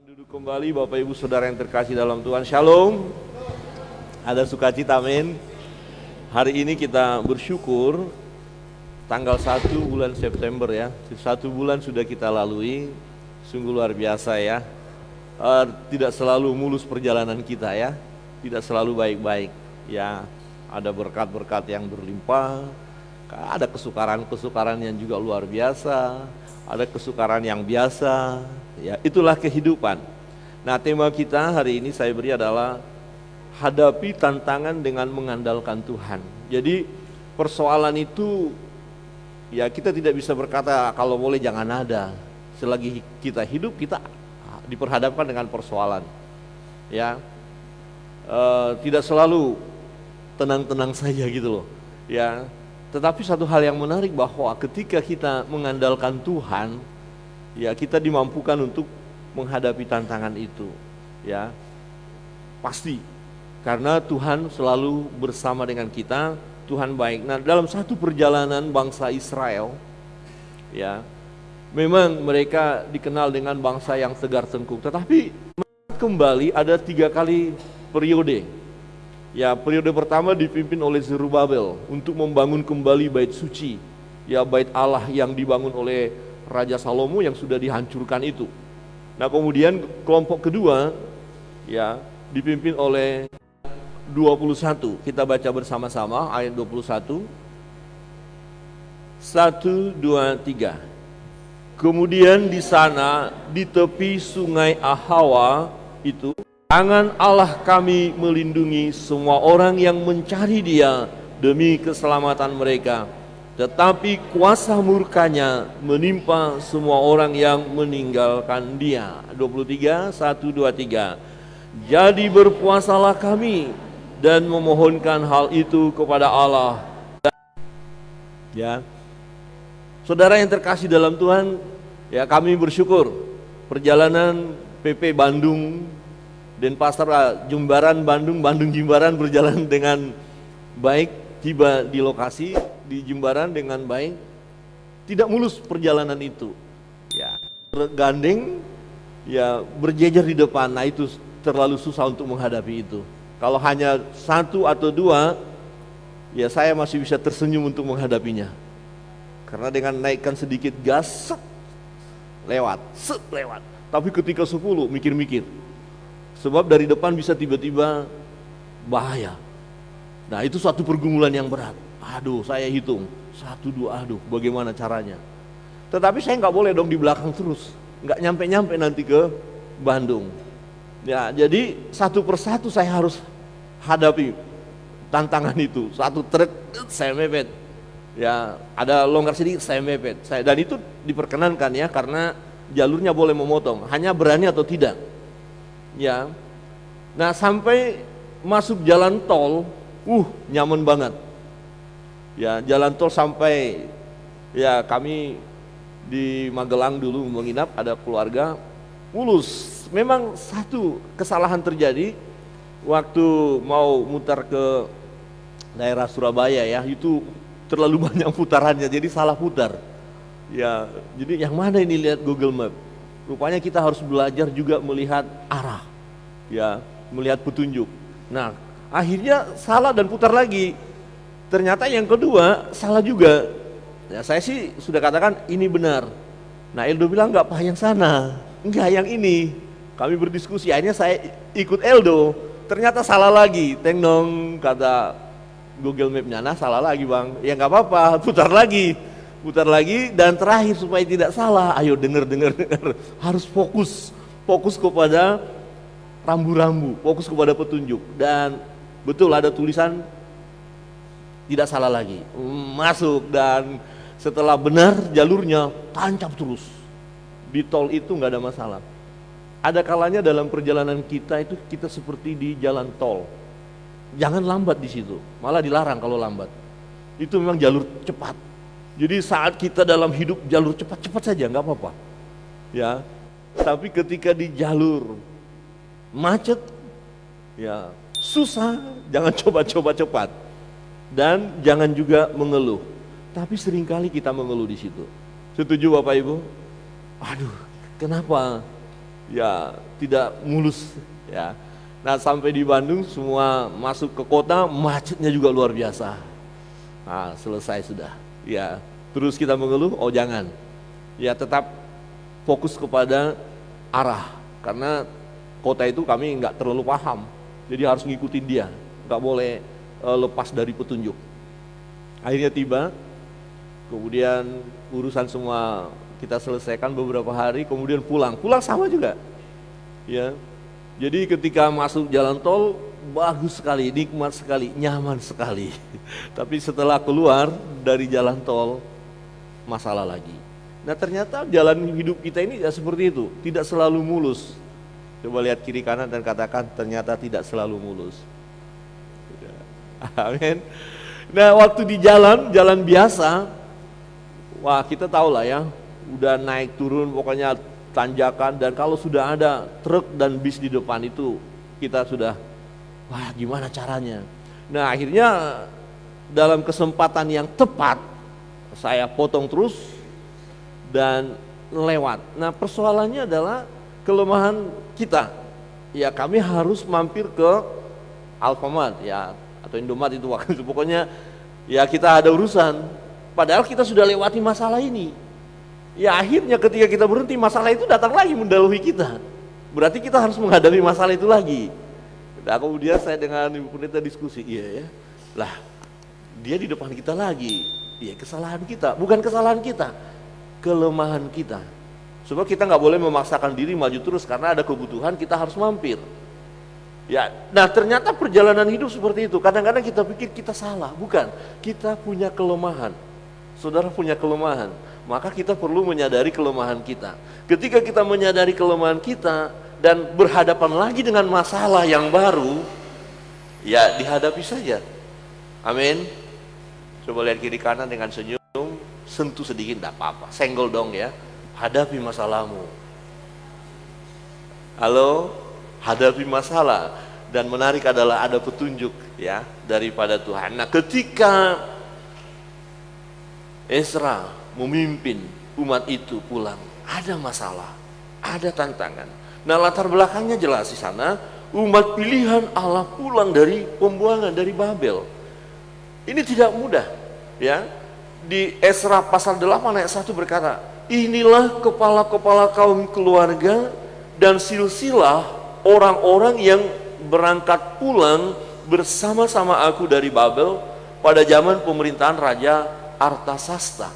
Duduk kembali Bapak Ibu Saudara yang terkasih dalam Tuhan. Shalom. Ada sukacita, amin. Hari ini kita bersyukur tanggal 1 bulan September ya. 1 bulan sudah kita lalui. Sungguh luar biasa ya. Tidak selalu mulus perjalanan kita ya. Tidak selalu baik-baik ya. Ada berkat-berkat yang berlimpah. Ada kesukaran-kesukaran yang juga luar biasa. Ada kesukaran yang biasa. Ya, itulah kehidupan. Nah, tema kita hari ini saya beri adalah hadapi tantangan dengan mengandalkan Tuhan. Jadi persoalan itu ya kita tidak bisa berkata kalau boleh jangan ada. Selagi kita hidup kita diperhadapkan dengan persoalan. Ya, tidak selalu tenang-tenang saja gitu loh. Ya, tetapi satu hal yang menarik bahwa ketika kita mengandalkan Tuhan, ya kita dimampukan untuk menghadapi tantangan itu, ya pasti, karena Tuhan selalu bersama dengan kita. Tuhan baik. Nah, dalam satu perjalanan bangsa Israel, ya memang mereka dikenal dengan bangsa yang tegar tengkuk, tetapi kembali ada 3 kali periode. Ya, periode pertama dipimpin oleh Zerubabel untuk membangun kembali bait suci, ya bait Allah yang dibangun oleh Raja Salomo yang sudah dihancurkan itu. Nah, kemudian kelompok kedua ya dipimpin oleh 21. Kita baca bersama-sama ayat 21. 1, 2, 3. Kemudian di sana di tepi sungai Ahawa itu, tangan Allah kami melindungi semua orang yang mencari Dia demi keselamatan mereka. Tetapi kuasa murkanya menimpa semua orang yang meninggalkan Dia. 23, 1, 2, 3. Jadi berpuasalah kami dan memohonkan hal itu kepada Allah. Ya, saudara yang terkasih dalam Tuhan, ya kami bersyukur perjalanan PP Bandung dan Pasar Jimbaran Bandung Jimbaran berjalan dengan baik. Tiba di lokasi di Jimbaran dengan baik. Tidak mulus perjalanan itu. Ya, tergandeng, ya berjejer di depan. Nah, itu terlalu susah untuk menghadapi itu. Kalau hanya 1 atau 2, ya saya masih bisa tersenyum untuk menghadapinya. Karena dengan naikkan sedikit gas, lewat. Tapi ketika 10 mikir-mikir. Sebab dari depan bisa tiba-tiba bahaya. Nah, itu suatu pergumulan yang berat. Aduh, saya hitung 1, 2, aduh bagaimana caranya. Tetapi saya nggak boleh dong di belakang terus, nggak nyampe-nyampe nanti ke Bandung. Ya, jadi satu persatu saya harus hadapi tantangan itu. Satu truk saya mepet, ya ada longgar sedikit saya mepet. Dan itu diperkenankan ya, karena jalurnya boleh memotong, hanya berani atau tidak. Ya, nah sampai masuk jalan tol. Nyaman banget. Ya, jalan tol sampai, ya kami di Magelang dulu menginap, ada keluarga, mulus. Memang satu kesalahan terjadi waktu mau mutar ke daerah Surabaya ya, itu terlalu banyak putarannya, jadi salah putar. Ya, jadi yang mana ini lihat Google Map. Rupanya kita harus belajar juga melihat arah, ya, melihat petunjuk. Nah, akhirnya salah dan putar lagi. Ternyata yang kedua salah juga. Ya, saya sih sudah katakan ini benar. Nah, Eldo bilang enggak, yang sana. Enggak, yang ini. Kami berdiskusi, akhirnya saya ikut Eldo. Ternyata salah lagi. Teng dong, kata Google Map-nya. Nah, salah lagi bang. Ya enggak apa-apa, putar lagi. Dan terakhir supaya tidak salah, ayo dengar. Harus fokus kepada rambu-rambu, fokus kepada petunjuk. Dan betul ada tulisan tidak salah lagi, masuk, dan setelah benar jalurnya tancap terus. Di tol itu nggak ada masalah. Ada kalanya dalam perjalanan kita itu kita seperti di jalan tol, jangan lambat di situ, malah dilarang kalau lambat. Itu memang jalur cepat. Jadi saat kita dalam hidup jalur cepat saja nggak apa-apa, ya. Tapi ketika di jalur macet, ya susah, jangan coba-coba cepat. Dan jangan juga mengeluh. Tapi seringkali kita mengeluh di situ. Setuju Bapak Ibu? Aduh, kenapa? ya tidak mulus ya. Nah sampai di Bandung semua masuk ke kota, macetnya juga luar biasa. Nah selesai sudah ya. Terus kita mengeluh, oh jangan, ya tetap fokus kepada arah, karena kota itu kami nggak terlalu paham, jadi harus ngikutin dia, nggak boleh lepas dari petunjuk. Akhirnya tiba, kemudian urusan semua kita selesaikan beberapa hari, kemudian pulang sama juga ya. Jadi ketika masuk jalan tol bagus sekali, nikmat sekali, nyaman sekali. Tapi setelah keluar dari jalan tol masalah lagi. Nah ternyata jalan hidup kita ini ya seperti itu, tidak selalu mulus. Coba lihat kiri kanan dan katakan, ternyata tidak selalu mulus. Amin. Nah waktu di jalan biasa, wah kita tahu lah ya, udah naik turun pokoknya tanjakan, dan kalau sudah ada truk dan bis di depan itu kita sudah, wah gimana caranya. Nah akhirnya dalam kesempatan yang tepat saya potong terus dan lewat. Nah persoalannya adalah kelemahan kita, ya kami harus mampir ke Alfamart ya, atau Indomaret itu waktu itu, pokoknya ya kita ada urusan, padahal kita sudah lewati masalah ini. Ya akhirnya ketika kita berhenti, masalah itu datang lagi mendahului kita. Berarti kita harus menghadapi masalah itu lagi. Nah kemudian saya dengan Ibu Pendeta diskusi, iya ya, lah dia di depan kita lagi. Ya kesalahan kita, bukan kesalahan kita, kelemahan kita. Sebab kita nggak boleh memaksakan diri maju terus, karena ada kebutuhan kita harus mampir. Ya, nah ternyata perjalanan hidup seperti itu. Kadang-kadang kita pikir kita salah, bukan. Kita punya kelemahan. Saudara punya kelemahan, maka kita perlu menyadari kelemahan kita. Ketika kita menyadari kelemahan kita dan berhadapan lagi dengan masalah yang baru, ya dihadapi saja. Amin. Coba lihat kiri kanan dengan senyum, sentuh sedikit tidak apa-apa, senggol dong ya. Hadapi masalahmu. Halo, hadapi masalah. Dan menarik adalah ada petunjuk ya daripada Tuhan. Nah ketika Ezra memimpin umat itu pulang, ada masalah, ada tantangan. Nah latar belakangnya jelas di sana, umat pilihan Allah pulang dari pembuangan dari Babel. Ini tidak mudah ya. Di Ezra pasal 8 ayat 1 berkata, inilah kepala-kepala kaum keluarga dan silsilah orang-orang yang berangkat pulang bersama-sama aku dari Babel pada zaman pemerintahan Raja Artasasta.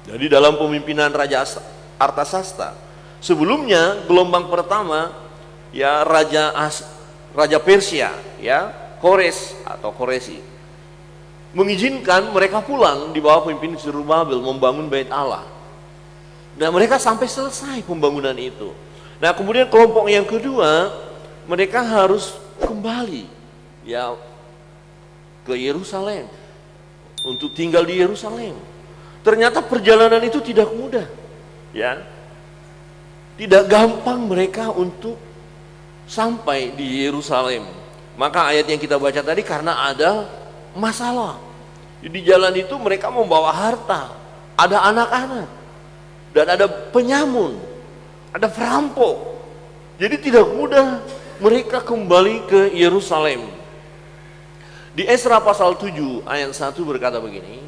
Jadi dalam pemimpinan Raja Artasasta, sebelumnya gelombang pertama ya Raja Persia ya, Kores atau Koresi, mengizinkan mereka pulang di bawah pimpinan Zerubabel membangun Bait Allah. Nah mereka sampai selesai pembangunan itu. Nah kemudian kelompok yang kedua, mereka harus kembali ya ke Yerusalem, untuk tinggal di Yerusalem. Ternyata perjalanan itu tidak mudah ya. Tidak gampang mereka untuk sampai di Yerusalem. Maka ayat yang kita baca tadi, karena ada masalah. Di jalan itu mereka membawa harta, ada anak-anak, dan ada penyamun, ada perampok. Jadi tidak mudah mereka kembali ke Yerusalem. Di Ezra pasal 7 ayat 1 berkata begini,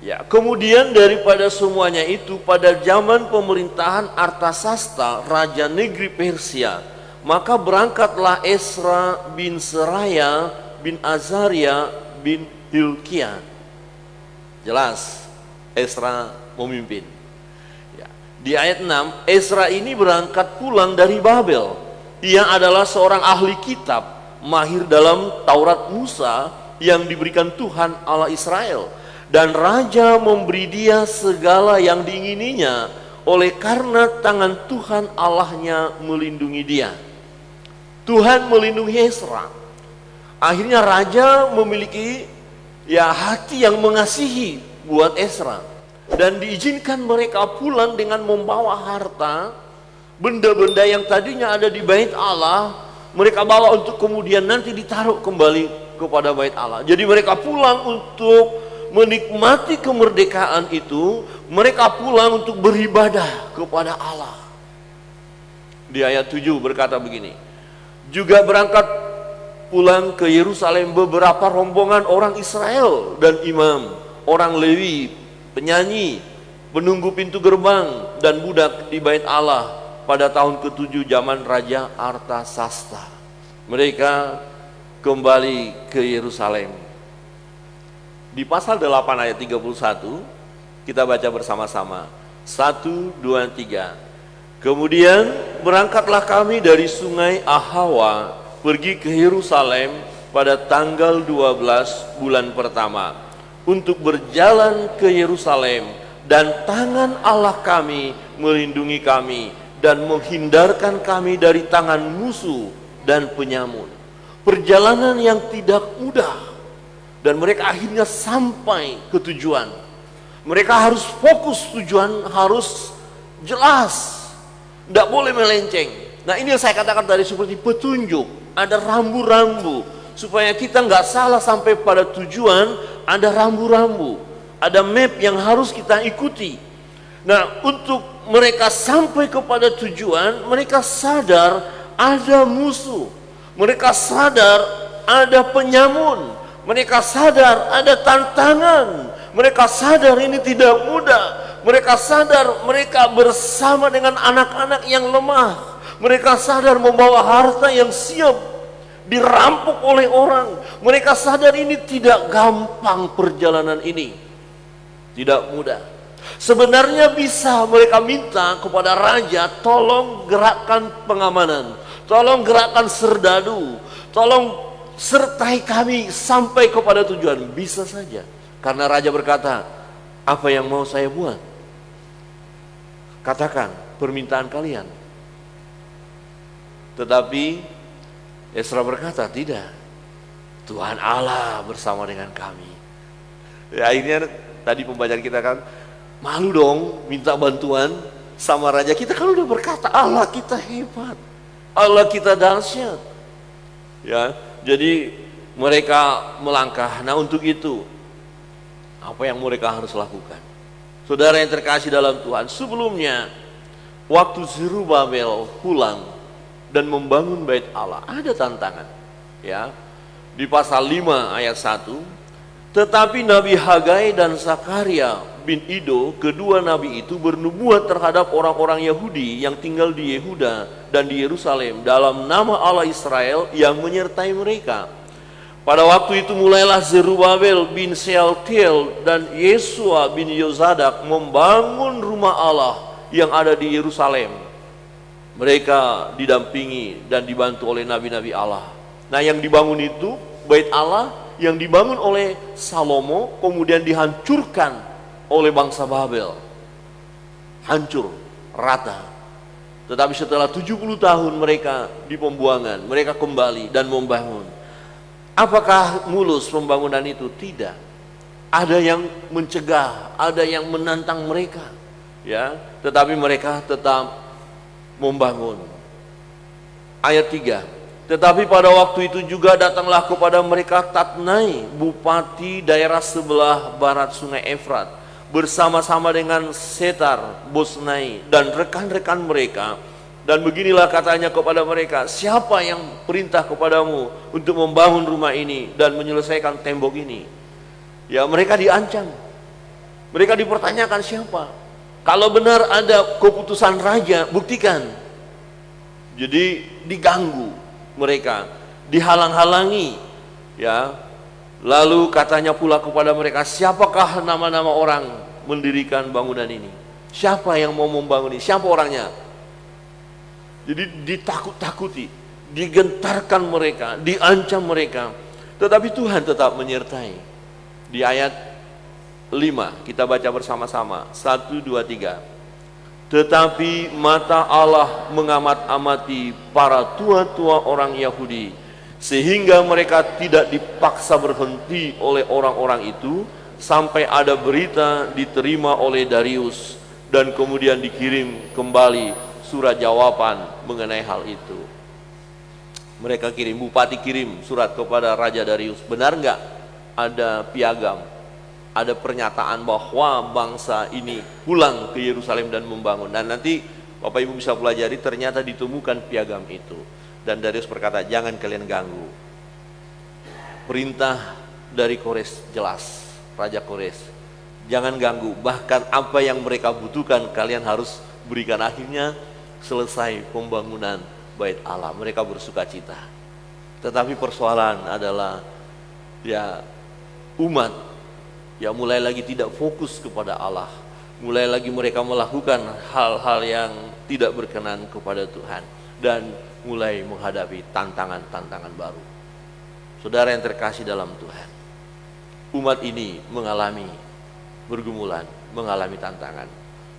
ya, kemudian daripada semuanya itu pada zaman pemerintahan Artasasta, raja negeri Persia, maka berangkatlah Ezra bin Seraya bin Azaria bin Hilkiah. Jelas Ezra memimpin ya. Di ayat 6, Ezra ini berangkat pulang dari Babel. Ia adalah seorang ahli kitab, mahir dalam Taurat Musa yang diberikan Tuhan Allah Israel, dan raja memberi dia segala yang diingininya oleh karena tangan Tuhan Allahnya melindungi dia. Tuhan melindungi Ezra. Akhirnya raja memiliki ya hati yang mengasihi buat Ezra, dan diizinkan mereka pulang dengan membawa harta, benda-benda yang tadinya ada di Bait Allah, mereka bawa untuk kemudian nanti ditaruh kembali kepada Bait Allah. Jadi mereka pulang untuk menikmati kemerdekaan itu, mereka pulang untuk beribadah kepada Allah. Di ayat 7 berkata begini, juga berangkat pulang ke Yerusalem beberapa rombongan orang Israel dan imam, orang Lewi, penyanyi, penunggu pintu gerbang, dan budak di bait Allah pada tahun ke-7 zaman Raja Artasasta. Mereka kembali ke Yerusalem. Di pasal 8 ayat 31 kita baca bersama-sama. 1, 2, 3. Kemudian berangkatlah kami dari sungai Ahawa pergi ke Yerusalem pada tanggal 12 bulan pertama untuk berjalan ke Yerusalem, dan tangan Allah kami melindungi kami dan menghindarkan kami dari tangan musuh dan penyamun. Perjalanan yang tidak mudah, dan mereka akhirnya sampai ke tujuan. Mereka harus fokus, tujuan harus jelas, tidak boleh melenceng. Nah, ini yang saya katakan tadi seperti petunjuk, ada rambu-rambu supaya kita nggak salah sampai pada tujuan. Ada rambu-rambu, ada map yang harus kita ikuti. Nah, untuk mereka sampai kepada tujuan, mereka sadar ada musuh, mereka sadar ada penyamun, mereka sadar ada tantangan, mereka sadar ini tidak mudah, mereka sadar mereka bersama dengan anak-anak yang lemah, mereka sadar membawa harta yang siap dirampok oleh orang. Mereka sadar ini tidak gampang, perjalanan ini tidak mudah. Sebenarnya bisa mereka minta kepada raja, tolong gerakkan pengamanan, tolong gerakkan serdadu, tolong sertai kami sampai kepada tujuan. Bisa saja, karena raja berkata, apa yang mau saya buat? Katakan permintaan kalian. Tetapi Esra berkata, tidak, Tuhan Allah bersama dengan kami. Ya, akhirnya tadi pembacaan kita kan, malu dong minta bantuan sama raja. Kita kan udah berkata Allah kita hebat, Allah kita dahsyat. Ya, jadi mereka melangkah. Nah, untuk itu apa yang mereka harus lakukan? Saudara yang terkasih dalam Tuhan, sebelumnya waktu Zerubabel pulang dan membangun bait Allah, ada tantangan. Ya, di pasal 5 ayat 1, tetapi Nabi Hagai dan Zakaria bin Ido, kedua nabi itu bernubuat terhadap orang-orang Yahudi yang tinggal di Yehuda dan di Yerusalem dalam nama Allah Israel yang menyertai mereka. Pada waktu itu mulailah Zerubabel bin Shealtiel dan Yesua bin Yozadak membangun rumah Allah yang ada di Yerusalem. Mereka didampingi dan dibantu oleh nabi-nabi Allah. Nah, yang dibangun itu bait Allah yang dibangun oleh Salomo, kemudian dihancurkan oleh bangsa Babel. Hancur, rata. Tetapi setelah 70 tahun mereka di pembuangan, mereka kembali dan membangun. Apakah mulus pembangunan itu? Tidak. Ada yang mencegah, ada yang menantang mereka. Ya, tetapi mereka tetap membangun. Ayat 3, tetapi pada waktu itu juga datanglah kepada mereka Tatnai, bupati daerah sebelah barat sungai Efrat, bersama-sama dengan Setar Bosnai dan rekan-rekan mereka. Dan beginilah katanya kepada mereka, siapa yang perintah kepadamu untuk membangun rumah ini dan menyelesaikan tembok ini? Ya, mereka diancam, mereka dipertanyakan siapa. Kalau benar ada keputusan raja, buktikan. Jadi diganggu mereka, dihalang-halangi. Ya, lalu katanya pula kepada mereka, siapakah nama-nama orang mendirikan bangunan ini? Siapa yang mau membangun ini? Siapa orangnya? Jadi ditakut-takuti, digentarkan mereka, diancam mereka. Tetapi Tuhan tetap menyertai. Di ayat 5 kita baca bersama-sama. 1, 2, 3. Tetapi mata Allah mengamat-amati para tua-tua orang Yahudi, sehingga mereka tidak dipaksa berhenti oleh orang-orang itu, sampai ada berita diterima oleh Darius, dan kemudian dikirim kembali surat jawaban mengenai hal itu. Mereka kirim, bupati kirim surat kepada Raja Darius. Benar nggak ada piagam, ada pernyataan bahwa bangsa ini pulang ke Yerusalem dan membangun. Dan nanti Bapak Ibu bisa pelajari, ternyata ditemukan piagam itu. Dan Darius berkata, jangan kalian ganggu. Perintah dari Kores jelas, Raja Kores, jangan ganggu. Bahkan apa yang mereka butuhkan kalian harus berikan. Akhirnya selesai pembangunan Bait Allah, mereka bersuka cita. Tetapi persoalan adalah ya umat ya mulai lagi tidak fokus kepada Allah, mulai lagi mereka melakukan hal-hal yang tidak berkenan kepada Tuhan dan mulai menghadapi tantangan-tantangan baru. Saudara yang terkasih dalam Tuhan, umat ini mengalami pergumulan, mengalami tantangan.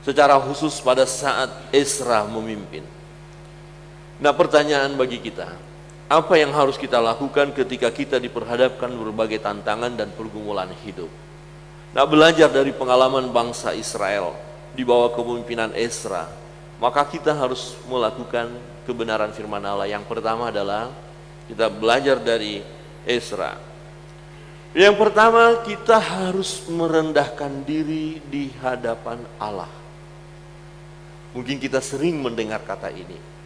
Secara khusus pada saat Ezra memimpin. Nah, pertanyaan bagi kita, apa yang harus kita lakukan ketika kita diperhadapkan berbagai tantangan dan pergumulan hidup? Nah, belajar dari pengalaman bangsa Israel di bawah kepemimpinan Ezra, maka kita harus melakukan kebenaran firman Allah. Yang pertama adalah kita belajar dari Ezra. Yang pertama, kita harus merendahkan diri di hadapan Allah. Mungkin kita sering mendengar kata ini.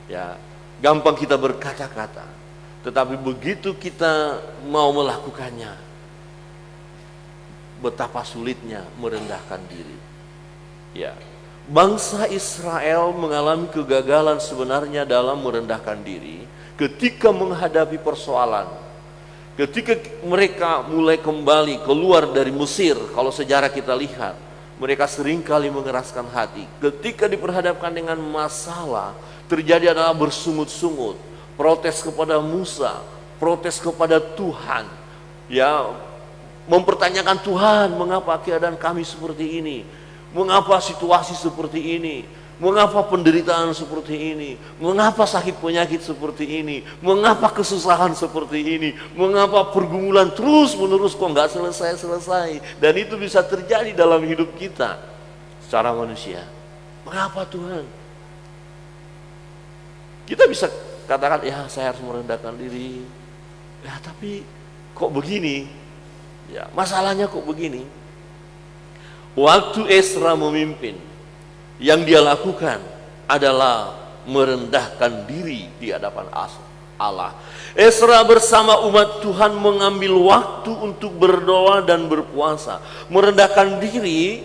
Ya, gampang kita berkata-kata, tetapi begitu kita mau melakukannya, betapa sulitnya merendahkan diri. Ya, bangsa Israel mengalami kegagalan sebenarnya dalam merendahkan diri ketika menghadapi persoalan. Ketika mereka mulai kembali keluar dari Mesir, kalau sejarah kita lihat, mereka seringkali mengeraskan hati. Ketika diperhadapkan dengan masalah, terjadi adalah bersungut-sungut, protes kepada Musa, protes kepada Tuhan, ya, mempertanyakan Tuhan, mengapa keadaan kami seperti ini, mengapa situasi seperti ini, mengapa penderitaan seperti ini, mengapa sakit penyakit seperti ini, mengapa kesusahan seperti ini, mengapa pergumulan terus menerus kok nggak selesai-selesai. Dan itu bisa terjadi dalam hidup kita secara manusia. Mengapa Tuhan? Kita bisa katakan, ya saya harus merendahkan diri, ya tapi kok begini, ya masalahnya kok begini. Waktu Ezra memimpin, yang dia lakukan adalah merendahkan diri di hadapan Allah. Ezra bersama umat Tuhan mengambil waktu untuk berdoa dan berpuasa. Merendahkan diri,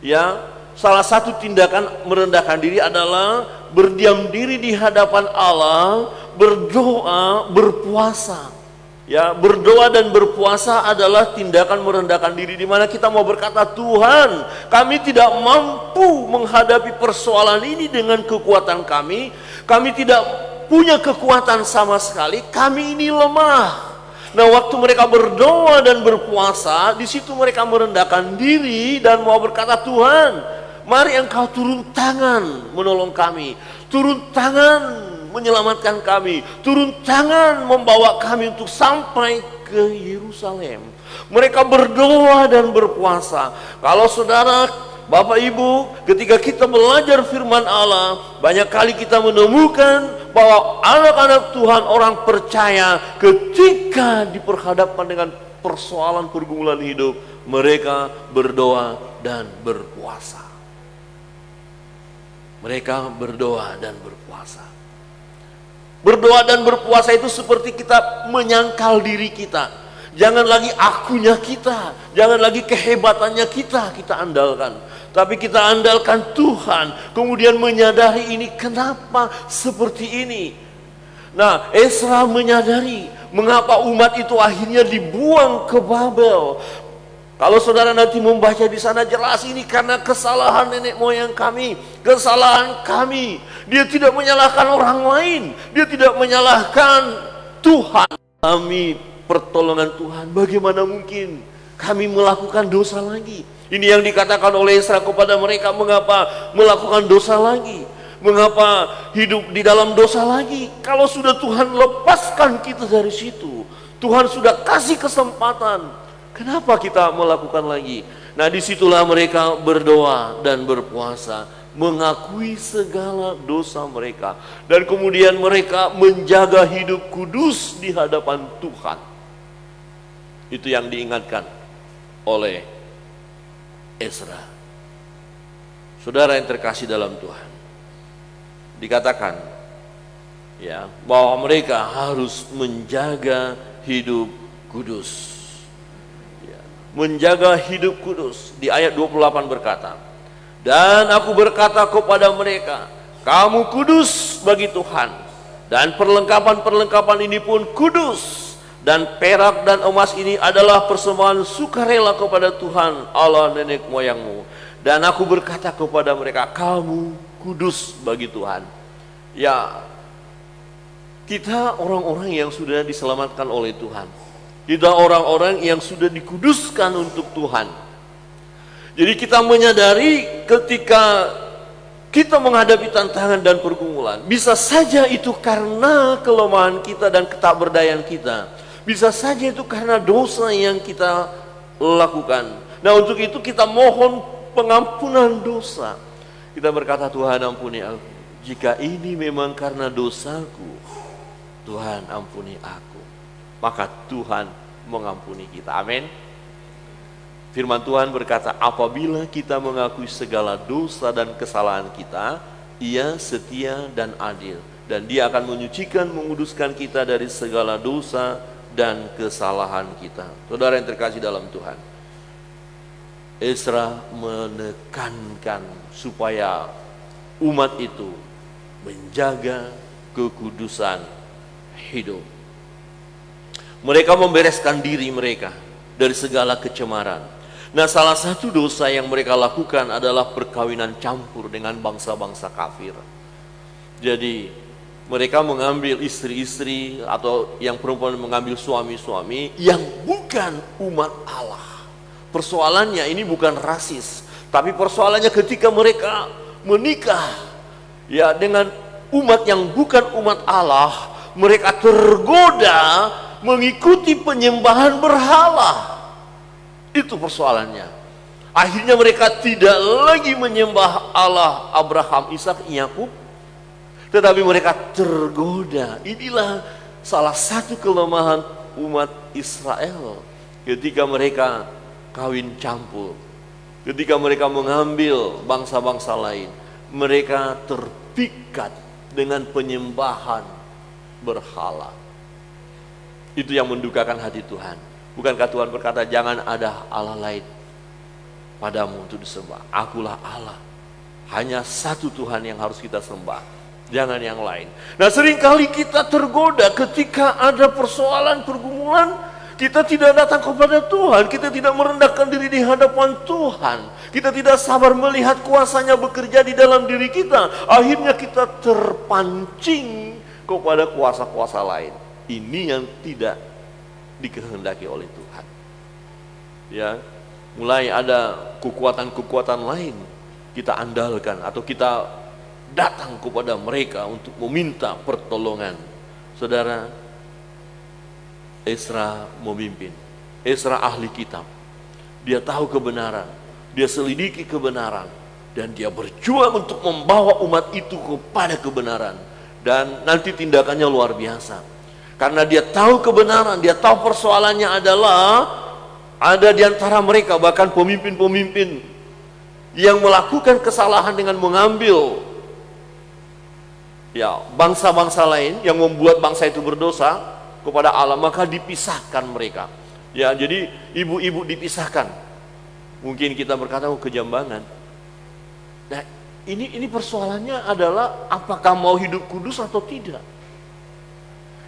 ya, salah satu tindakan merendahkan diri adalah berdiam diri di hadapan Allah, berdoa, berpuasa. Ya, berdoa dan berpuasa adalah tindakan merendahkan diri, di mana kita mau berkata, Tuhan, kami tidak mampu menghadapi persoalan ini dengan kekuatan kami tidak punya kekuatan sama sekali, kami ini lemah. Nah, waktu mereka berdoa dan berpuasa, di situ mereka merendahkan diri dan mau berkata, Tuhan, mari Engkau turun tangan menolong kami, turun tangan menyelamatkan kami, turun tangan membawa kami untuk sampai ke Yerusalem. Mereka berdoa dan berpuasa. Kalau saudara, Bapak Ibu, ketika kita belajar firman Allah, banyak kali kita menemukan bahwa anak-anak Tuhan, orang percaya, ketika diperhadapkan dengan persoalan pergumulan hidup, mereka berdoa dan berpuasa. Mereka berdoa dan berpuasa. Berdoa dan berpuasa itu seperti kita menyangkal diri kita. Jangan lagi akunya kita, jangan lagi kehebatannya kita andalkan. Tapi kita andalkan Tuhan, kemudian menyadari ini kenapa seperti ini. Nah, Ezra menyadari mengapa umat itu akhirnya dibuang ke Babel. Kalau saudara nanti membaca di sana jelas, ini karena kesalahan nenek moyang kami, kesalahan kami. Dia tidak menyalahkan orang lain, dia tidak menyalahkan Tuhan. Kami pertolongan Tuhan, bagaimana mungkin kami melakukan dosa lagi? Ini yang dikatakan oleh Ezra kepada mereka, mengapa melakukan dosa lagi? Mengapa hidup di dalam dosa lagi? Kalau sudah Tuhan lepaskan kita dari situ, Tuhan sudah kasih kesempatan, kenapa kita melakukan lagi? Nah, disitulah mereka berdoa dan berpuasa, mengakui segala dosa mereka, dan kemudian mereka menjaga hidup kudus di hadapan Tuhan. Itu yang diingatkan oleh Ezra. Saudara yang terkasih dalam Tuhan, dikatakan ya bahwa mereka harus menjaga hidup kudus. Ya, menjaga hidup kudus. Di ayat 28 berkata, dan aku berkata kepada mereka, kamu kudus bagi Tuhan, dan perlengkapan-perlengkapan ini pun kudus, dan perak dan emas ini adalah persembahan sukarela kepada Tuhan Allah nenek moyangmu. Dan aku berkata kepada mereka, kamu kudus bagi Tuhan. Ya, kita orang-orang yang sudah diselamatkan oleh Tuhan. Kita orang-orang yang sudah dikuduskan untuk Tuhan. Jadi kita menyadari ketika kita menghadapi tantangan dan pergumulan, bisa saja itu karena kelemahan kita dan ketakberdayaan kita. Bisa saja itu karena dosa yang kita lakukan. Nah, untuk itu kita mohon pengampunan dosa. Kita berkata, Tuhan ampuni aku. Jika ini memang karena dosaku, Tuhan ampuni aku. Maka Tuhan mengampuni kita. Amin. Firman Tuhan berkata, apabila kita mengakui segala dosa dan kesalahan kita, Ia setia dan adil, dan Dia akan menyucikan, menguduskan kita dari segala dosa dan kesalahan kita. Saudara yang terkasih dalam Tuhan, Ezra menekankan supaya umat itu menjaga kekudusan hidup. Mereka membereskan diri mereka dari segala kecemaran. Nah, salah satu dosa yang mereka lakukan adalah perkawinan campur dengan bangsa-bangsa kafir. Jadi mereka mengambil istri-istri atau yang perempuan mengambil suami-suami yang bukan umat Allah. Persoalannya ini bukan rasis, tapi persoalannya ketika mereka menikah ya dengan umat yang bukan umat Allah, mereka tergoda mengikuti penyembahan berhala. Itu persoalannya. Akhirnya mereka tidak lagi menyembah Allah Abraham, Ishak, Yakub, tetapi mereka tergoda. Inilah salah satu kelemahan umat Israel ketika mereka kawin campur. Ketika mereka mengambil bangsa-bangsa lain, mereka terpikat dengan penyembahan berhala. Itu yang mendukakan hati Tuhan. Bukankah Tuhan berkata, jangan ada Allah lain padamu untuk disembah. Akulah Allah. Hanya satu Tuhan yang harus kita sembah, jangan yang lain. Nah, seringkali kita tergoda ketika ada persoalan, pergumulan, kita tidak datang kepada Tuhan, kita tidak merendahkan diri di hadapan Tuhan, kita tidak sabar melihat kuasa-Nya bekerja di dalam diri kita. Akhirnya kita terpancing kepada kuasa-kuasa lain. Ini yang tidak dikehendaki oleh Tuhan. Ya, mulai ada kekuatan-kekuatan lain kita andalkan atau kita datang kepada mereka untuk meminta pertolongan. Saudara, Ezra memimpin. Ezra ahli kitab. Dia tahu kebenaran, dia selidiki kebenaran, dan dia berjuang untuk membawa umat itu kepada kebenaran. Dan nanti tindakannya luar biasa. Karena dia tahu kebenaran, dia tahu persoalannya adalah ada di antara mereka bahkan pemimpin-pemimpin yang melakukan kesalahan dengan mengambil ya bangsa-bangsa lain yang membuat bangsa itu berdosa kepada Allah, maka dipisahkan mereka. Ya, jadi ibu-ibu dipisahkan. Mungkin kita berkata, oh, kejambangan. Nah, ini persoalannya adalah apakah mau hidup kudus atau tidak.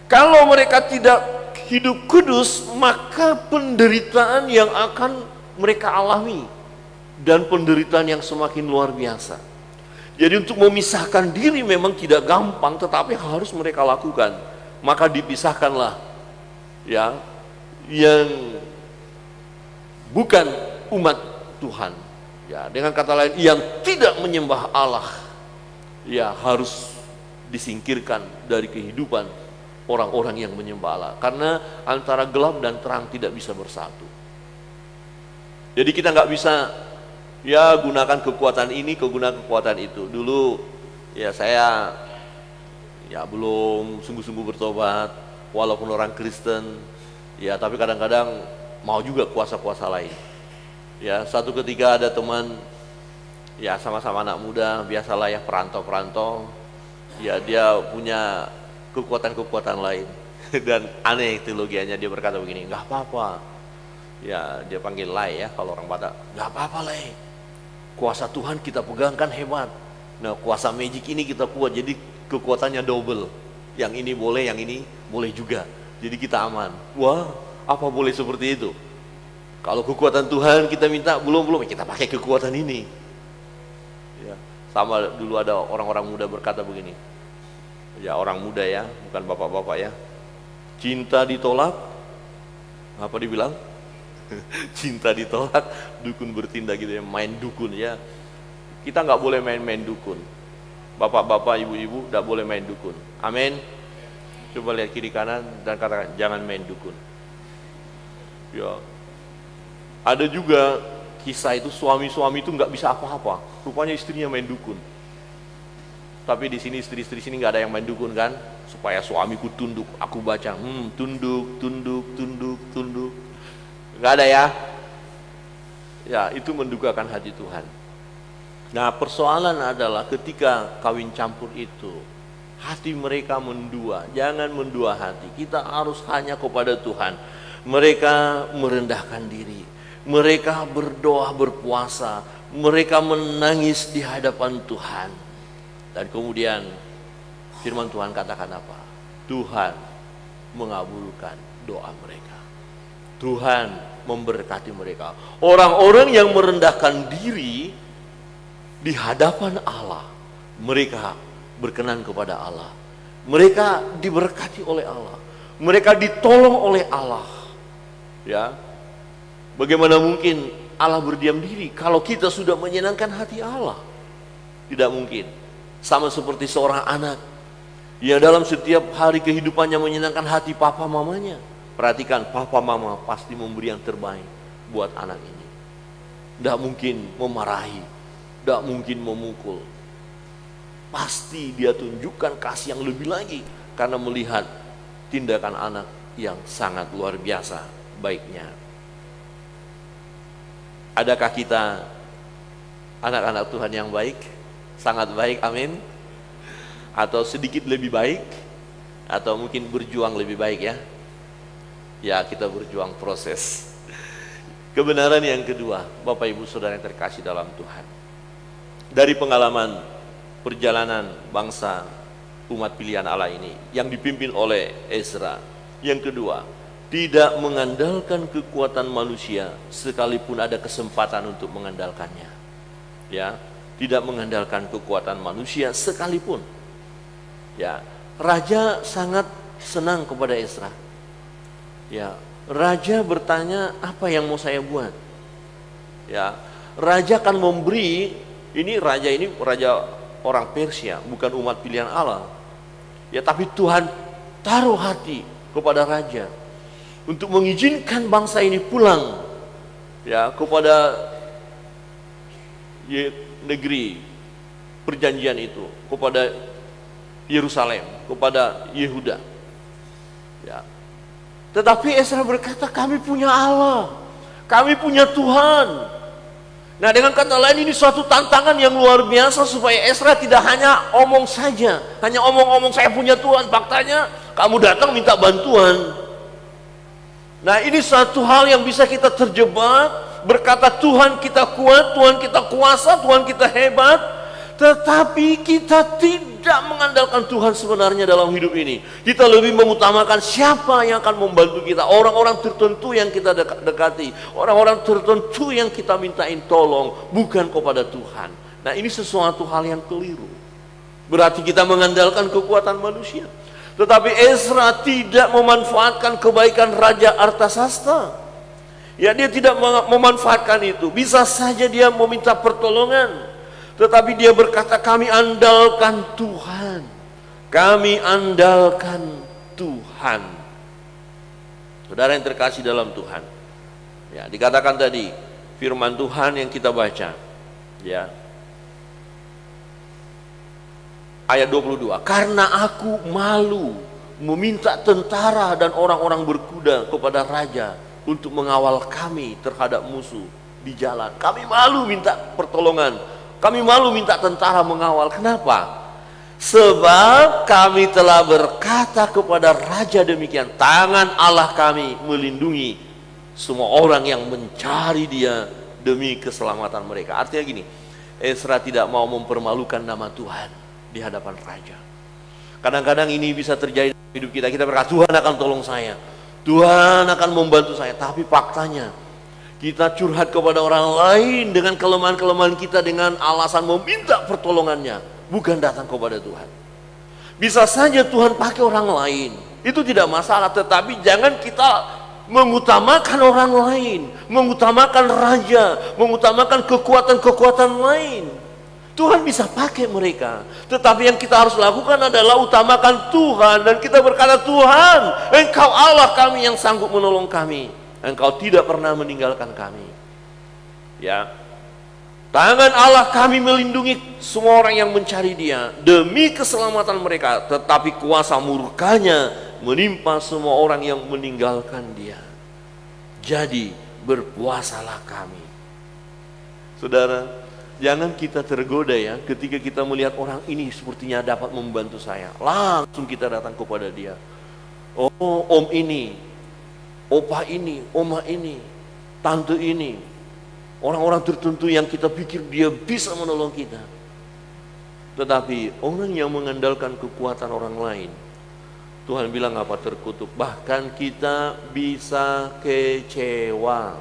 Kalau mereka tidak hidup kudus, maka penderitaan yang akan mereka alami, dan penderitaan yang semakin luar biasa. Jadi untuk memisahkan diri memang tidak gampang, tetapi harus mereka lakukan. Maka dipisahkanlah ya yang bukan umat Tuhan. Ya, dengan kata lain, yang tidak menyembah Allah ya harus disingkirkan dari kehidupan orang-orang yang menyembah Allah, karena antara gelap dan terang tidak bisa bersatu. Jadi kita nggak bisa ya gunakan kekuatan ini, gunakan kekuatan itu. Dulu ya saya ya belum sungguh-sungguh bertobat, walaupun orang Kristen ya, tapi kadang-kadang mau juga kuasa-kuasa lain. Ya, satu ketika ada teman ya sama-sama anak muda, biasalah ya perantau-perantau. Ya, dia punya kekuatan-kekuatan lain. Dan aneh teologianya, dia berkata begini, nggak apa-apa. Ya, dia panggil Lai ya, kalau orang Batak, nggak apa-apa Lai. Kuasa Tuhan kita pegang kan hebat. Nah, kuasa magic ini kita kuat, jadi kekuatannya double. Yang ini boleh, yang ini boleh juga. Jadi kita aman. Wah, apa boleh seperti itu? Kalau kekuatan Tuhan kita minta, belum, kita pakai kekuatan ini. Ya, sama dulu ada orang-orang muda berkata begini. Ya, orang muda ya, bukan bapak-bapak ya. Cinta ditolak, apa dibilang? Cinta ditolak, dukun bertindak gitu ya, main dukun ya. Kita nggak boleh main-main dukun. Bapak-bapak, ibu-ibu nggak boleh main dukun. Amin. Coba lihat kiri kanan dan katakan jangan main dukun. Ya. Ada juga kisah itu suami-suami itu nggak bisa apa-apa. Rupanya istrinya main dukun. Tapi di sini istri-istri sini nggak ada yang main dukun kan? Supaya suamiku tunduk. Aku baca, tunduk. Nggak ada ya? Ya, itu mendukakan hati Tuhan. Nah, persoalan adalah ketika kawin campur itu, hati mereka mendua. Jangan mendua hati. Kita harus hanya kepada Tuhan. Mereka merendahkan diri. Mereka berdoa, berpuasa. Mereka menangis di hadapan Tuhan. Dan kemudian firman Tuhan katakan apa? Tuhan mengabulkan doa mereka. Tuhan memberkati mereka. Orang-orang yang merendahkan diri di hadapan Allah, mereka berkenan kepada Allah. Mereka diberkati oleh Allah. Mereka ditolong oleh Allah. Ya. Bagaimana mungkin Allah berdiam diri kalau kita sudah menyenangkan hati Allah? Tidak mungkin. Sama seperti seorang anak yang dalam setiap hari kehidupannya menyenangkan hati papa mamanya. Perhatikan, papa mama pasti memberi yang terbaik buat anak ini. Tidak mungkin memarahi, tidak mungkin memukul. Pasti dia tunjukkan kasih yang lebih lagi karena melihat tindakan anak yang sangat luar biasa baiknya. Adakah kita anak-anak Tuhan yang baik? Sangat baik, amin. Atau sedikit lebih baik, atau mungkin berjuang lebih baik ya. Ya, kita berjuang proses. Kebenaran yang kedua, Bapak Ibu Saudara yang terkasih dalam Tuhan. Dari pengalaman perjalanan bangsa umat pilihan Allah ini yang dipimpin oleh Ezra. Yang kedua, tidak mengandalkan kekuatan manusia sekalipun ada kesempatan untuk mengandalkannya. Ya, tidak mengandalkan kekuatan manusia sekalipun. Ya, raja sangat senang kepada Ezra. Ya, raja bertanya, apa yang mau saya buat? Ya, raja akan memberi, ini raja orang Persia, bukan umat pilihan Allah. Ya, tapi Tuhan taruh hati kepada raja untuk mengizinkan bangsa ini pulang ya kepada negeri perjanjian itu, kepada Yerusalem, kepada Yehuda. Ya. Tetapi Ezra berkata, kami punya Allah, kami punya Tuhan. Nah, dengan kata lain ini suatu tantangan yang luar biasa supaya Ezra tidak hanya omong saja, hanya omong-omong saya punya Tuhan. Faktanya kamu datang minta bantuan. Nah, ini satu hal yang bisa kita terjebak, berkata Tuhan kita kuat, Tuhan kita kuasa, Tuhan kita hebat, tetapi kita tidak mengandalkan Tuhan sebenarnya dalam hidup ini. Kita lebih mengutamakan siapa yang akan membantu kita, orang-orang tertentu yang kita dekati, orang-orang tertentu yang kita mintain tolong, bukan kepada Tuhan. Nah, ini sesuatu hal yang keliru. Berarti kita mengandalkan kekuatan manusia. Tetapi Ezra tidak memanfaatkan kebaikan Raja Artasasta. Ya, dia tidak memanfaatkan itu. Bisa saja dia meminta pertolongan, tetapi dia berkata, kami andalkan Tuhan. Kami andalkan Tuhan. Saudara yang terkasih dalam Tuhan. Ya, dikatakan tadi firman Tuhan yang kita baca. Ya. Ayat 22, karena aku malu meminta tentara dan orang-orang berkuda kepada raja untuk mengawal kami terhadap musuh di jalan. Kami malu minta pertolongan. Kami malu minta tentara mengawal. Kenapa? Sebab kami telah berkata kepada raja demikian, tangan Allah kami melindungi semua orang yang mencari Dia demi keselamatan mereka. Artinya gini, Ezra tidak mau mempermalukan nama Tuhan di hadapan raja. Kadang-kadang ini bisa terjadi dalam hidup kita. Kita berkata, Tuhan akan tolong saya, Tuhan akan membantu saya. Tapi faktanya kita curhat kepada orang lain dengan kelemahan-kelemahan kita, dengan alasan meminta pertolongannya, bukan datang kepada Tuhan. Bisa saja Tuhan pakai orang lain, itu tidak masalah. Tetapi jangan kita mengutamakan orang lain, mengutamakan raja, mengutamakan kekuatan-kekuatan lain. Tuhan bisa pakai mereka, tetapi yang kita harus lakukan adalah utamakan Tuhan. Dan kita berkata, Tuhan, Engkau Allah kami yang sanggup menolong kami, Engkau tidak pernah meninggalkan kami. Ya, tangan Allah kami melindungi semua orang yang mencari Dia demi keselamatan mereka, tetapi kuasa murkanya menimpa semua orang yang meninggalkan Dia. Jadi berpuasalah kami. Saudara, jangan kita tergoda ya, ketika kita melihat orang ini sepertinya dapat membantu saya, langsung kita datang kepada dia. Oh, om ini, opa ini, oma ini, tante ini, orang-orang tertentu yang kita pikir dia bisa menolong kita. Tetapi orang yang mengandalkan kekuatan orang lain, Tuhan bilang apa? Terkutuk. Bahkan kita bisa kecewa.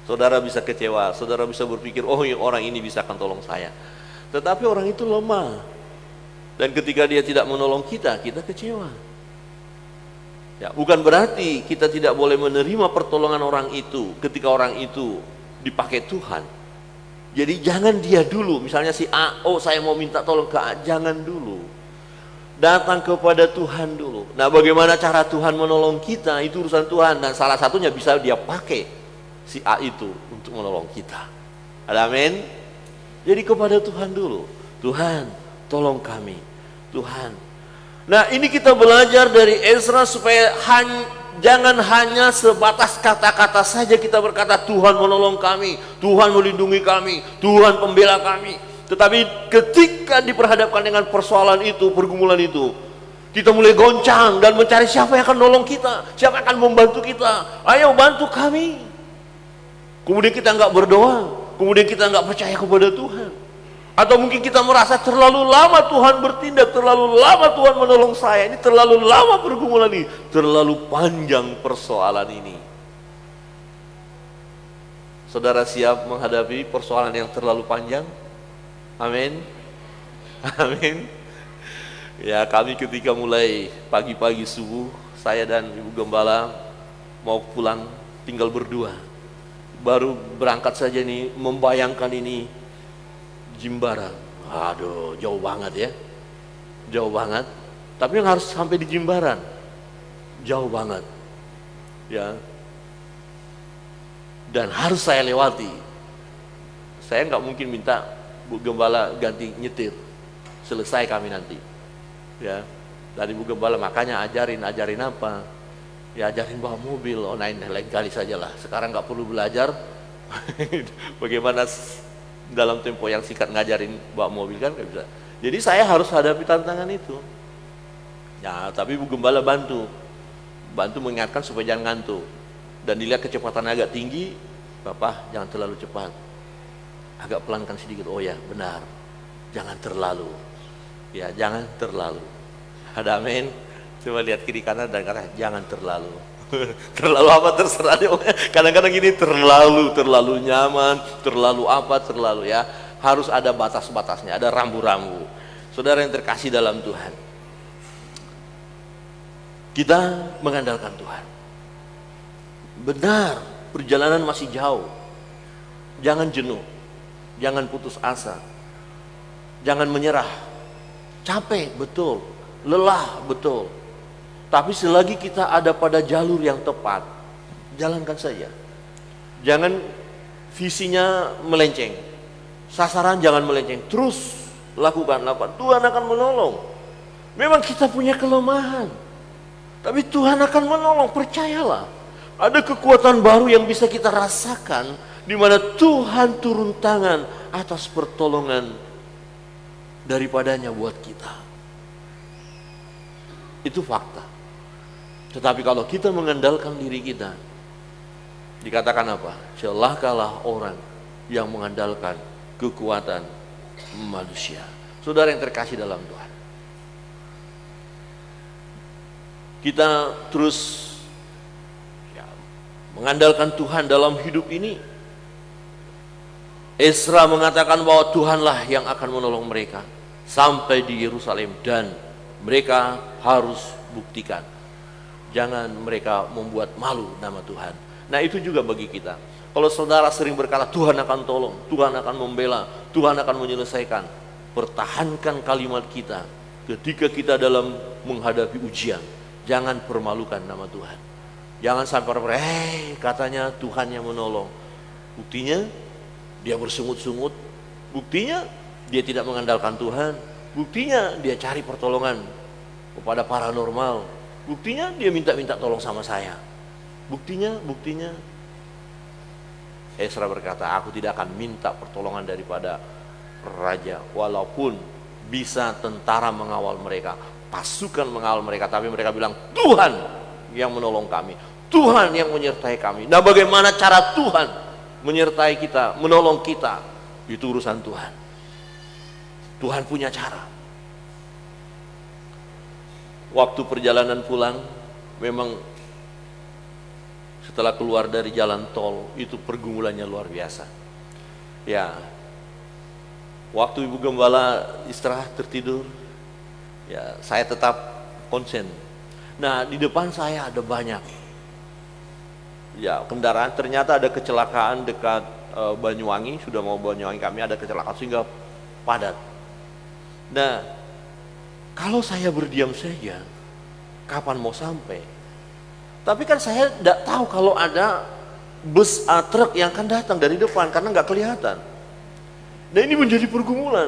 Saudara bisa kecewa, saudara bisa berpikir, oh orang ini bisa akan tolong saya. Tetapi orang itu lemah. Dan ketika dia tidak menolong kita, kita kecewa. Ya, bukan berarti kita tidak boleh menerima pertolongan orang itu ketika orang itu dipakai Tuhan. Jadi jangan dia dulu, misalnya si A, oh saya mau minta tolong ke A, jangan dulu. Datang kepada Tuhan dulu. Nah, bagaimana cara Tuhan menolong kita, itu urusan Tuhan. Dan salah satunya bisa dia pakai si A itu untuk menolong kita. Ada amin? Jadi kepada Tuhan dulu. Tuhan, tolong kami. Tuhan. Nah, ini kita belajar dari Ezra supaya jangan hanya sebatas kata-kata saja kita berkata Tuhan menolong kami, Tuhan melindungi kami, Tuhan pembela kami. Tetapi ketika diperhadapkan dengan persoalan itu, pergumulan itu, kita mulai goncang dan mencari siapa yang akan nolong kita, siapa yang akan membantu kita. Ayo bantu kami. Kemudian kita nggak berdoa, kemudian kita nggak percaya kepada Tuhan. Atau mungkin kita merasa terlalu lama Tuhan bertindak, terlalu lama Tuhan menolong saya, ini terlalu lama pergumulan ini, terlalu panjang persoalan ini. Saudara siap menghadapi persoalan yang terlalu panjang? Amin. Amin. Ya, kami ketika mulai pagi-pagi subuh, saya dan Ibu Gembala mau pulang tinggal berdua. Baru berangkat saja nih, membayangkan ini Jimbaran. Aduh, jauh banget ya. Jauh banget. Tapi yang harus sampai di Jimbaran. Jauh banget. Ya. Dan harus saya lewati. Saya nggak mungkin minta Bu Gembala ganti nyetir, selesai kami nanti, ya. Dari Bu Gembala makanya ajarin apa? Ya ajarin bawa mobil, lain kali sajalah. Sekarang nggak perlu belajar, bagaimana dalam tempo yang singkat ngajarin bawa mobil kan nggak bisa. Jadi saya harus hadapi tantangan itu. Ya, tapi Bu Gembala bantu mengingatkan supaya jangan ngantuk. Dan dilihat kecepatan agak tinggi, Bapak jangan terlalu cepat. Agak pelankan sedikit, oh ya benar, jangan terlalu, ya jangan terlalu. Ada amin. Coba lihat kiri kanan dan kata jangan terlalu. Terlalu apa terserah dia. Kadang-kadang gini terlalu nyaman, terlalu apa terlalu ya. Harus ada batas-batasnya, ada rambu-rambu. Saudara yang terkasih dalam Tuhan, kita mengandalkan Tuhan. Benar, perjalanan masih jauh. Jangan jenuh. Jangan putus asa, jangan menyerah. Capek betul, lelah betul, tapi selagi kita ada pada jalur yang tepat, jalankan saja. Jangan visinya melenceng, sasaran jangan melenceng, terus lakukan. Tuhan akan menolong. Memang kita punya kelemahan, tapi Tuhan akan menolong, percayalah. Ada kekuatan baru yang bisa kita rasakan, di mana Tuhan turun tangan atas pertolongan daripadanya buat kita. Itu fakta. Tetapi kalau kita mengandalkan diri kita, dikatakan apa? Celakalah orang yang mengandalkan kekuatan manusia. Saudara yang terkasih dalam Tuhan, kita terus mengandalkan Tuhan dalam hidup ini. Ezra mengatakan bahwa Tuhanlah yang akan menolong mereka sampai di Yerusalem, dan mereka harus buktikan. Jangan mereka membuat malu nama Tuhan. Nah, itu juga bagi kita. Kalau saudara sering berkata Tuhan akan tolong, Tuhan akan membela, Tuhan akan menyelesaikan, pertahankan kalimat kita ketika kita dalam menghadapi ujian. Jangan permalukan nama Tuhan. Jangan sampai katanya Tuhan yang menolong. Buktinya dia bersungut-sungut. Buktinya dia tidak mengandalkan Tuhan. Buktinya dia cari pertolongan kepada paranormal. Buktinya dia minta-minta tolong sama saya. Buktinya Ezra berkata, aku tidak akan minta pertolongan daripada raja, walaupun bisa tentara mengawal mereka, pasukan mengawal mereka, tapi mereka bilang Tuhan yang menolong kami, Tuhan yang menyertai kami. Nah, bagaimana cara Tuhan menyertai kita, menolong kita, itu urusan Tuhan. Tuhan punya cara. Waktu perjalanan pulang, memang setelah keluar dari jalan tol, itu pergumulannya luar biasa. Ya, waktu Ibu Gembala istirahat tertidur, ya saya tetap konsen. Nah, di depan saya ada banyak ya kendaraan. Ternyata ada kecelakaan dekat Banyuwangi, sudah mau Banyuwangi kami ada kecelakaan sehingga padat. Nah, kalau saya berdiam saja, kapan mau sampai? Tapi kan saya tidak tahu kalau ada bus truk yang akan datang dari depan karena nggak kelihatan. Nah, ini menjadi pergumulan.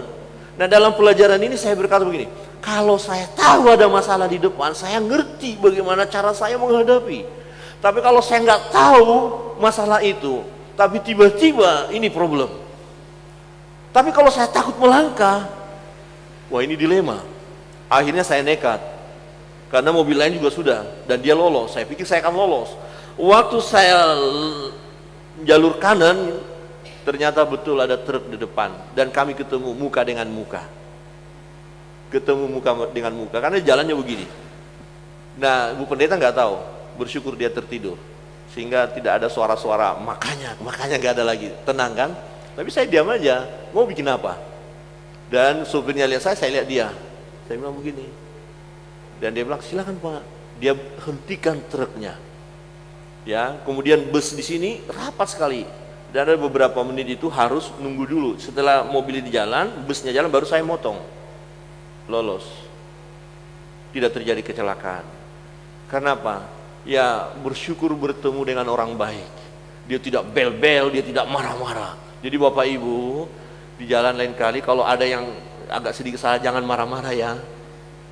Nah, dalam pelajaran ini saya berkata begini, kalau saya tahu ada masalah di depan, saya ngerti bagaimana cara saya menghadapi. Tapi kalau saya nggak tahu masalah itu, tapi tiba-tiba ini problem. Tapi kalau saya takut melangkah, wah ini dilema. Akhirnya saya nekat, karena mobil lain juga sudah, dan dia lolos. Saya pikir saya akan lolos. Waktu saya jalur kanan, ternyata betul ada truk di depan, dan kami ketemu muka dengan muka. Ketemu muka dengan muka, karena jalannya begini. Nah, Bu Pendeta nggak tahu, bersyukur dia tertidur, sehingga tidak ada suara-suara makanya nggak ada lagi. Tenang kan? Tapi saya diam aja, mau bikin apa? Dan sopirnya lihat saya lihat dia. Saya bilang begini, dan dia bilang silakan Pak. Dia hentikan truknya. Ya, kemudian bus di sini rapat sekali. Dan ada beberapa menit itu harus nunggu dulu. Setelah mobil di jalan, busnya jalan, baru saya motong. Lolos. Tidak terjadi kecelakaan. Karena apa? Ya, bersyukur bertemu dengan orang baik. Dia tidak bel-bel, dia tidak marah-marah. Jadi Bapak Ibu, di jalan lain kali kalau ada yang agak sedikit salah, jangan marah-marah ya.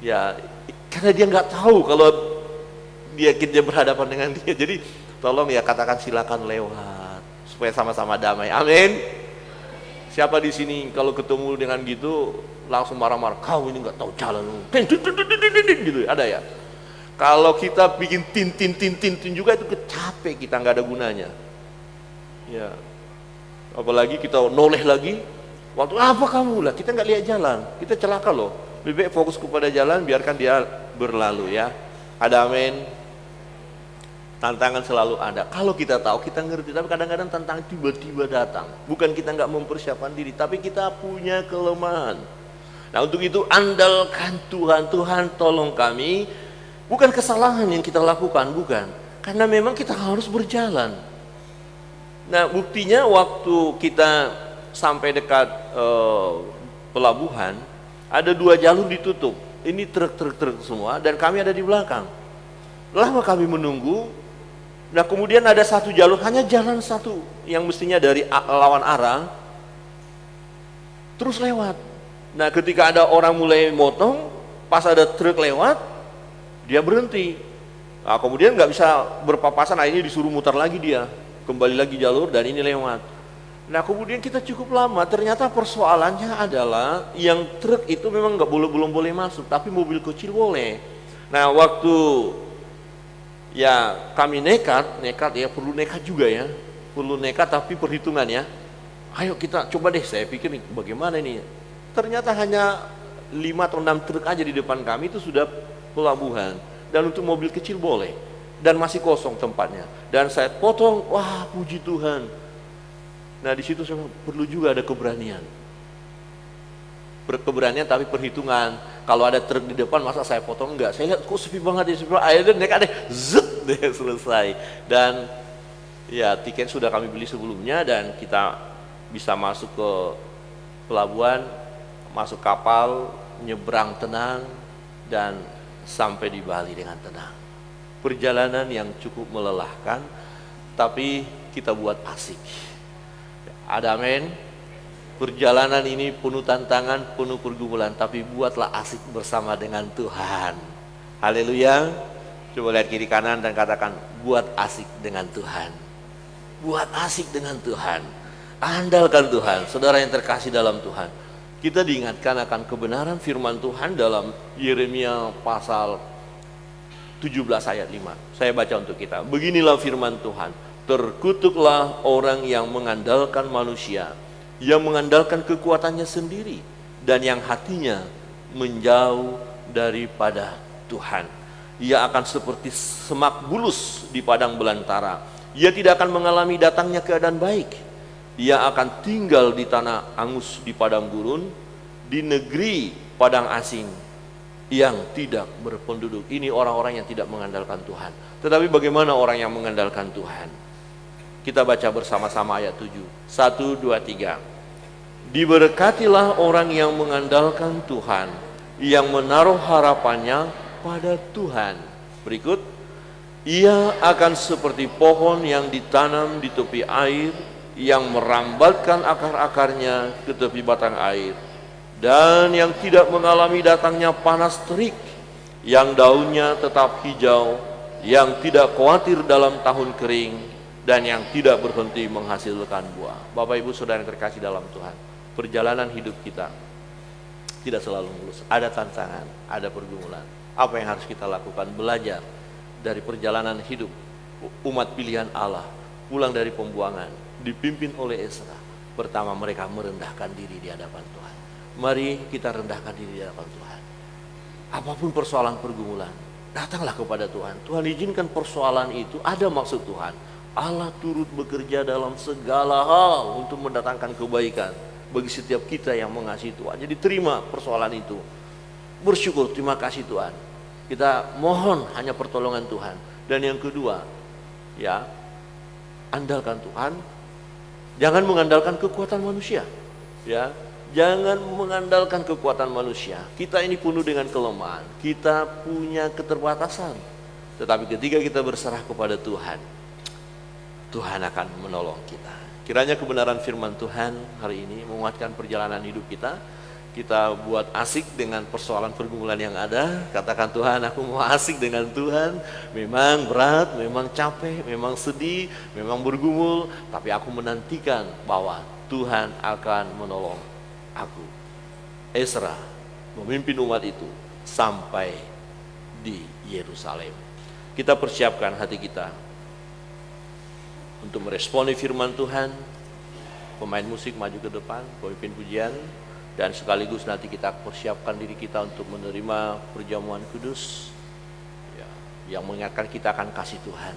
Ya, karena dia nggak tahu kalau kita berhadapan dengan dia. Jadi tolong ya katakan silakan lewat supaya sama-sama damai. Amin. Siapa di sini kalau ketemu dengan gitu langsung marah-marah, kau ini nggak tahu jalan, gitu, ada ya? Kalau kita bikin tin juga itu capek, kita nggak ada gunanya. Ya, apalagi kita noleh lagi, waktu apa kamu lah, kita nggak lihat jalan, kita celaka loh. Lebih baik fokus kepada jalan, biarkan dia berlalu ya. Ada amin. Tantangan selalu ada. Kalau kita tahu, kita ngerti. Tapi kadang-kadang tantangan tiba-tiba datang. Bukan kita nggak mempersiapkan diri, tapi kita punya kelemahan. Nah, untuk itu andalkan Tuhan. Tuhan tolong kami. Bukan kesalahan yang kita lakukan, bukan. Karena memang kita harus berjalan. Nah, buktinya waktu kita sampai dekat pelabuhan, ada 2 jalur ditutup. Ini truk semua, dan kami ada di belakang. Lama kami menunggu. Nah, kemudian ada 1 jalur, hanya jalan 1 yang mestinya dari lawan arah terus lewat. Nah, ketika ada orang mulai motong, pas ada truk lewat, dia berhenti. Nah, kemudian nggak bisa berpapasan, akhirnya disuruh mutar lagi dia, kembali lagi jalur, dan ini lewat. Nah kemudian kita cukup lama, ternyata persoalannya adalah yang truk itu memang belum boleh masuk, tapi mobil kecil boleh. Nah waktu ya kami nekat ya, perlu nekat juga ya, perlu nekat tapi perhitungan ya. Ayo kita coba deh, saya pikir nih, bagaimana ini. Ternyata hanya 5 atau 6 truk aja di depan kami itu sudah pelabuhan. Dan untuk mobil kecil boleh, dan masih kosong tempatnya. Dan saya potong, wah puji Tuhan. Nah di situ saya perlu juga ada keberanian. Keberanian tapi perhitungan. Kalau ada truk di depan masa saya potong, enggak. Saya lihat kok sepi banget ya, akhirnya nekat deh, zet deh selesai. Dan ya tiket sudah kami beli sebelumnya dan kita bisa masuk ke pelabuhan, masuk kapal, nyebrang tenang dan sampai di Bali dengan tenang. Perjalanan yang cukup melelahkan, tapi kita buat asik. Ada amin. Perjalanan ini penuh tantangan, penuh pergumulan, tapi buatlah asik bersama dengan Tuhan. Haleluya. Coba lihat kiri kanan dan katakan, buat asik dengan Tuhan. Buat asik dengan Tuhan. Andalkan Tuhan. Saudara yang terkasih dalam Tuhan, kita diingatkan akan kebenaran firman Tuhan dalam Yeremia pasal 17 ayat 5. Saya baca untuk kita. Beginilah firman Tuhan. Terkutuklah orang yang mengandalkan manusia, yang mengandalkan kekuatannya sendiri, dan yang hatinya menjauh daripada Tuhan. Ia akan seperti semak bulus di padang belantara. Ia tidak akan mengalami datangnya keadaan baik. Ia akan tinggal di tanah angus di padang gurun, di negeri padang asing yang tidak berpenduduk. Ini orang-orang yang tidak mengandalkan Tuhan. Tetapi bagaimana orang yang mengandalkan Tuhan? Kita baca bersama-sama ayat 7. 1, 2, 3. Diberkatilah orang yang mengandalkan Tuhan, yang menaruh harapannya pada Tuhan. Berikut, ia akan seperti pohon yang ditanam di tepi air, yang merambatkan akar-akarnya ke tepi batang air, dan yang tidak mengalami datangnya panas terik, yang daunnya tetap hijau, yang tidak khawatir dalam tahun kering, dan yang tidak berhenti menghasilkan buah. Bapak Ibu Saudara yang terkasih dalam Tuhan, perjalanan hidup kita tidak selalu mulus. Ada tantangan, ada pergumulan. Apa yang harus kita lakukan? Belajar dari perjalanan hidup umat pilihan Allah pulang dari pembuangan, dipimpin oleh Esra. Pertama, mereka merendahkan diri di hadapan Tuhan. Mari kita rendahkan diri di hadapan Tuhan. Apapun persoalan pergumulan, datanglah kepada Tuhan. Tuhan izinkan persoalan itu ada maksud Tuhan. Allah turut bekerja dalam segala hal untuk mendatangkan kebaikan bagi setiap kita yang mengasihi Tuhan. Jadi terima persoalan itu. Bersyukur, terima kasih Tuhan. Kita mohon hanya pertolongan Tuhan. Dan yang kedua, ya, andalkan Tuhan. Jangan mengandalkan kekuatan manusia. Ya, jangan mengandalkan kekuatan manusia. Kita ini penuh dengan kelemahan. Kita punya keterbatasan. Tetapi ketika kita berserah kepada Tuhan, Tuhan akan menolong kita. Kiranya kebenaran firman Tuhan hari ini menguatkan perjalanan hidup kita. Kita buat asik dengan persoalan pergumulan yang ada. Katakan, Tuhan, aku mau asik dengan Tuhan. Memang berat, memang capek, memang sedih, memang bergumul, tapi aku menantikan bahwa Tuhan akan menolong aku. Esra memimpin umat itu sampai di Yerusalem. Kita persiapkan hati kita untuk meresponi firman Tuhan. Pemain musik maju ke depan, pemimpin pujian, dan sekaligus nanti kita persiapkan diri kita untuk menerima perjamuan kudus, ya, yang mengingatkan kita akan kasih Tuhan.